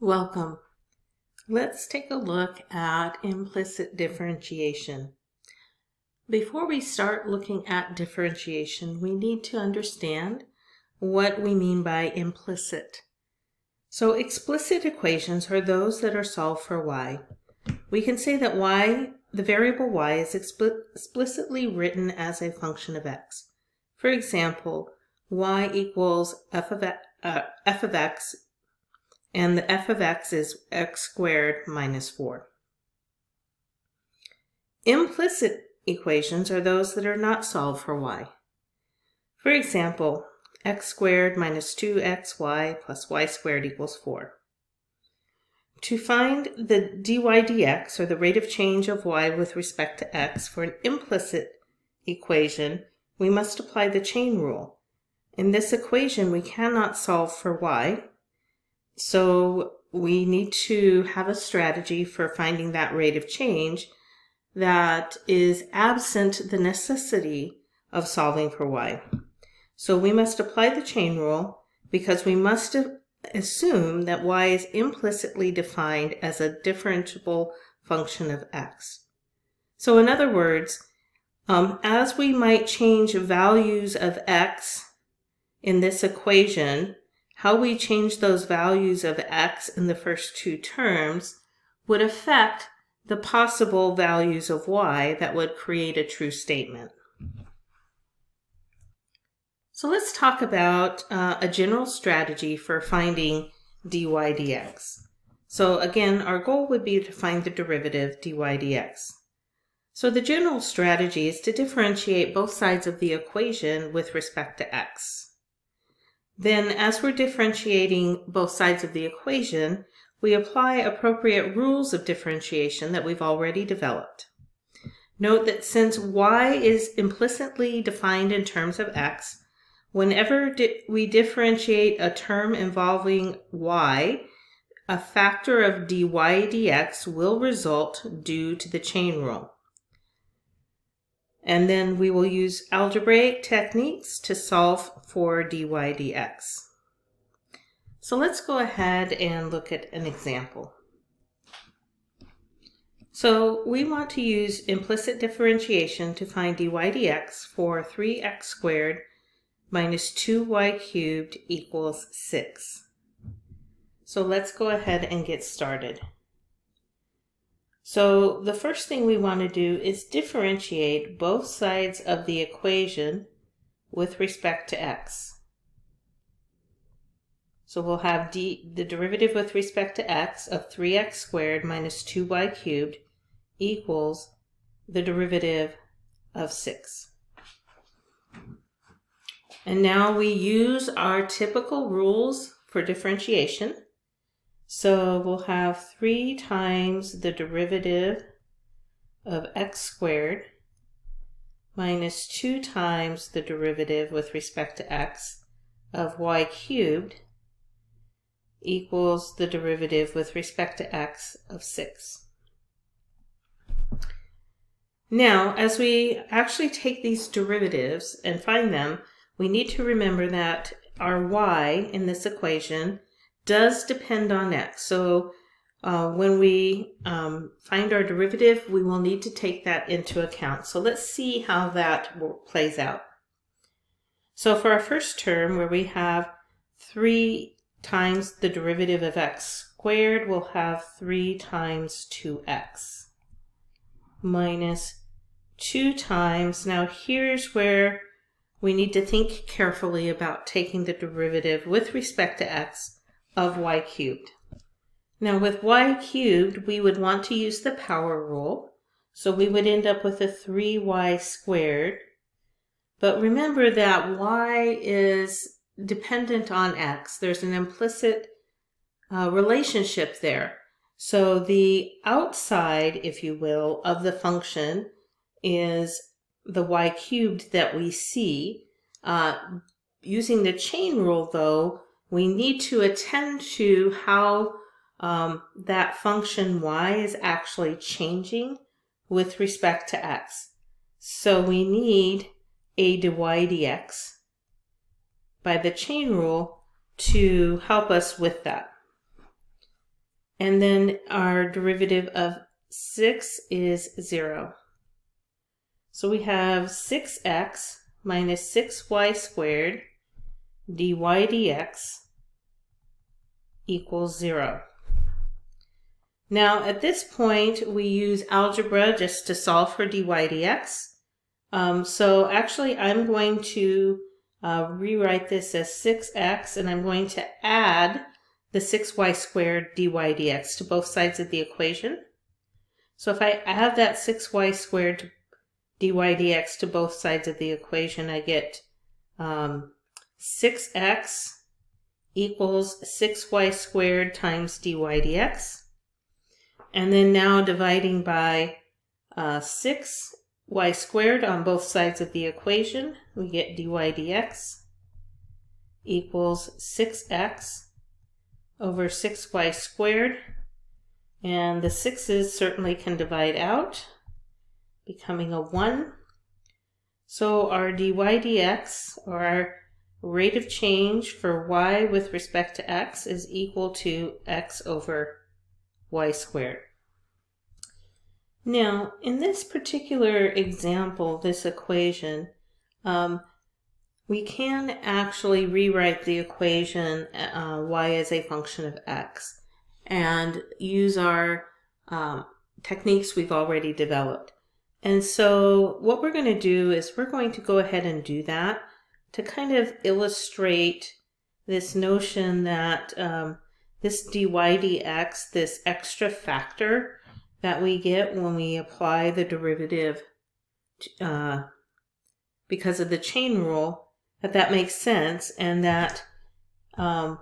Welcome. Let's take a look at implicit differentiation. Before we start looking at differentiation, we need to understand what we mean by implicit. So explicit equations are those that are solved for y. We can say that y, the variable y, is explicitly written as a function of x. For example, y equals f of x, and the f of x is x squared minus 4. Implicit equations are those that are not solved for y. For example, x squared minus 2xy plus y squared equals 4. To find the dy dx, or the rate of change of y with respect to x, for an implicit equation, we must apply the chain rule. In this equation, we cannot solve for y, so we need to have a strategy for finding that rate of change that is absent the necessity of solving for y. So we must apply the chain rule because we must assume that y is implicitly defined as a differentiable function of x. So in other words, as we might change values of x in this equation, how we change those values of x in the first two terms would affect the possible values of y that would create a true statement. So let's talk about a general strategy for finding dy dx. So again, our goal would be to find the derivative dy dx. So the general strategy is to differentiate both sides of the equation with respect to x. Then, as we're differentiating both sides of the equation, we apply appropriate rules of differentiation that we've already developed. Note that since y is implicitly defined in terms of x, whenever we differentiate a term involving y, a factor of dy dx will result due to the chain rule. And then we will use algebraic techniques to solve for dy dx. So let's go ahead and look at an example. So we want to use implicit differentiation to find dy dx for 3x squared minus 2y cubed equals 6. So let's go ahead and get started. So the first thing we want to do is differentiate both sides of the equation with respect to x. So we'll have the derivative with respect to x of 3x squared minus 2y cubed equals the derivative of 6. And now we use our typical rules for differentiation. So we'll have 3 times the derivative of x squared minus 2 times the derivative with respect to x of y cubed equals the derivative with respect to x of 6. Now, as we actually take these derivatives and find them, we need to remember that our y in this equation does depend on x. So when we find our derivative, we will need to take that into account. So let's see how that plays out. So for our first term, where we have 3 times the derivative of x squared, we'll have 3 times 2x minus 2 times. Now here's where we need to think carefully about taking the derivative with respect to x of y cubed. Now with y cubed, we would want to use the power rule. So we would end up with a 3y squared. But remember that y is dependent on x. There's an implicit relationship there. So the outside, if you will, of the function is the y cubed that we see. Using the chain rule, though, we need to attend to how that function y is actually changing with respect to x. So we need a dy dx by the chain rule to help us with that. And then our derivative of 6 is 0. So we have 6x minus 6y squared dy dx equals 0. Now at this point we use algebra just to solve for dy dx. So actually I'm going to rewrite this as 6x, and I'm going to add the 6y squared dy dx to both sides of the equation. So if I add that 6y squared dy dx to both sides of the equation, I get 6x equals 6y squared times dy dx. And then now dividing by 6y squared on both sides of the equation, we get dy dx equals 6x over 6y squared. And the 6's certainly can divide out, becoming a 1. So our dy dx, or our rate of change for y with respect to x, is equal to x over y squared. Now, in this particular example, this equation, we can actually rewrite the equation y as a function of x and use our techniques we've already developed. And so what we're going to do is we're going to go ahead and do that to kind of illustrate this notion that this dy dx, this extra factor that we get when we apply the derivative because of the chain rule, that makes sense, and that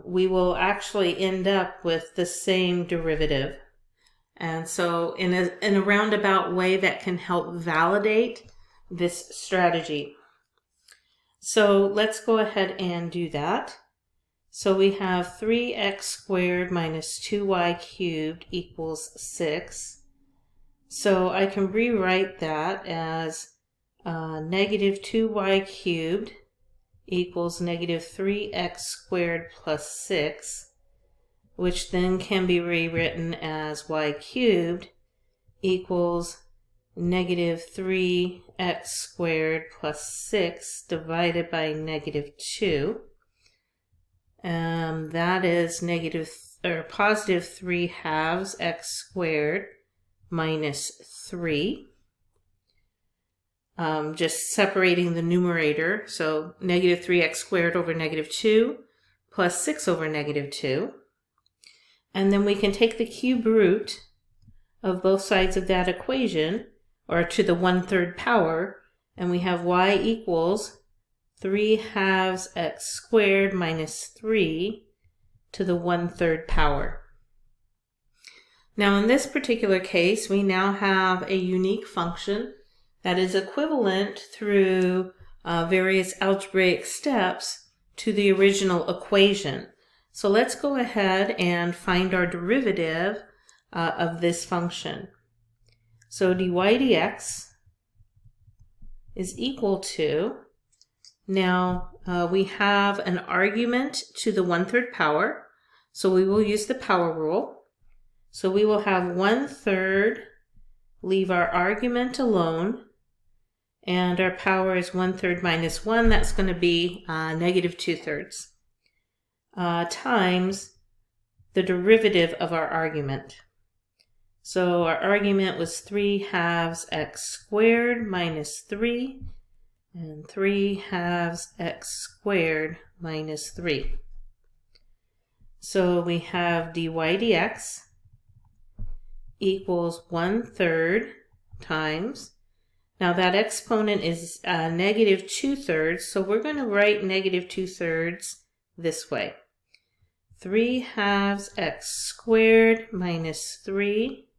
we will actually end up with the same derivative. And so in a roundabout way that can help validate this strategy. So let's go ahead and do that. So we have 3x squared minus 2y cubed equals 6. So I can rewrite that as negative 2y cubed equals negative 3x squared plus 6, which then can be rewritten as y cubed equals negative 3x squared plus 6 divided by negative 2. That is positive 3 halves x squared minus 3. Just separating the numerator, so negative 3x squared over negative 2 plus 6 over negative 2. And then we can take the cube root of both sides of that equation, or to the 1/3 power, and we have y equals 3 halves x squared minus 3 to the 1/3 power. Now in this particular case, we now have a unique function that is equivalent through various algebraic steps to the original equation. So let's go ahead and find our derivative of this function. So dy dx is equal to, now we have an argument to the 1/3 power, so we will use the power rule. So we will have 1/3, leave our argument alone, and our power is 1/3 minus 1, that's going to be negative 2/3, times the derivative of our argument. So our argument was 3 halves x squared minus 3, and 3 halves x squared minus 3. So we have dy dx equals 1/3 times, now that exponent is negative 2/3, so we're going to write negative 2/3 this way. 3 halves x squared minus 3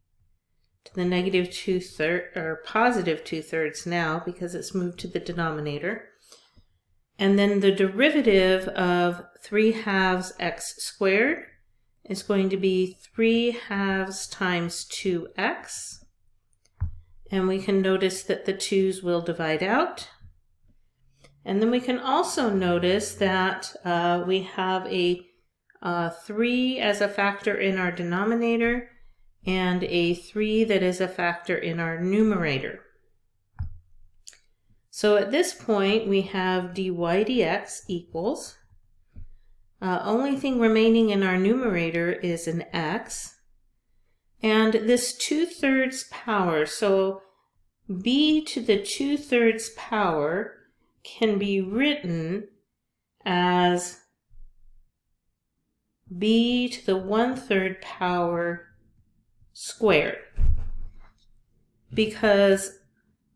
to the negative 2/3, or positive 2/3 now because it's moved to the denominator. And then the derivative of 3 halves x squared is going to be 3 halves times 2x. And we can notice that the 2's will divide out. And then we can also notice that we have a 3 as a factor in our denominator and a 3 that is a factor in our numerator. So at this point we have dy dx equals, only thing remaining in our numerator is an x, and this 2/3 power, so b to the 2/3 power can be written as b to the 1/3 power squared, because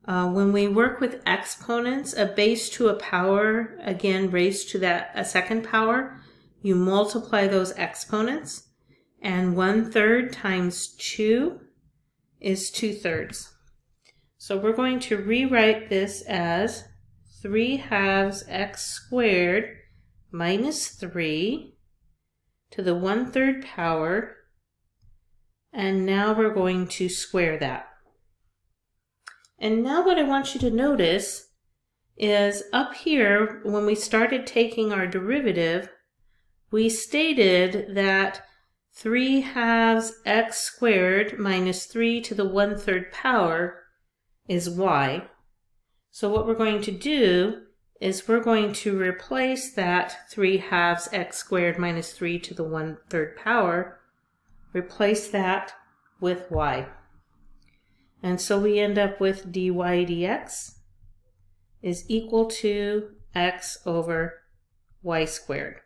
when we work with exponents, a base to a power, again raised to a second power, you multiply those exponents, and 1/3 times 2 is 2/3. So we're going to rewrite this as 3/2 x squared minus 3 to the 1/3 power, and now we're going to square that. And now what I want you to notice is up here, when we started taking our derivative, we stated that 3/2 x squared minus 3 to the 1/3 power is y. So what we're going to do is we're going to replace that 3/2 x squared minus 3 to the 1/3 power, replace that with y. And so we end up with dy dx is equal to x over y squared.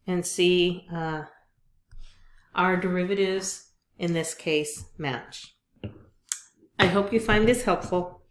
And see, our derivatives in this case match. I hope you find this helpful.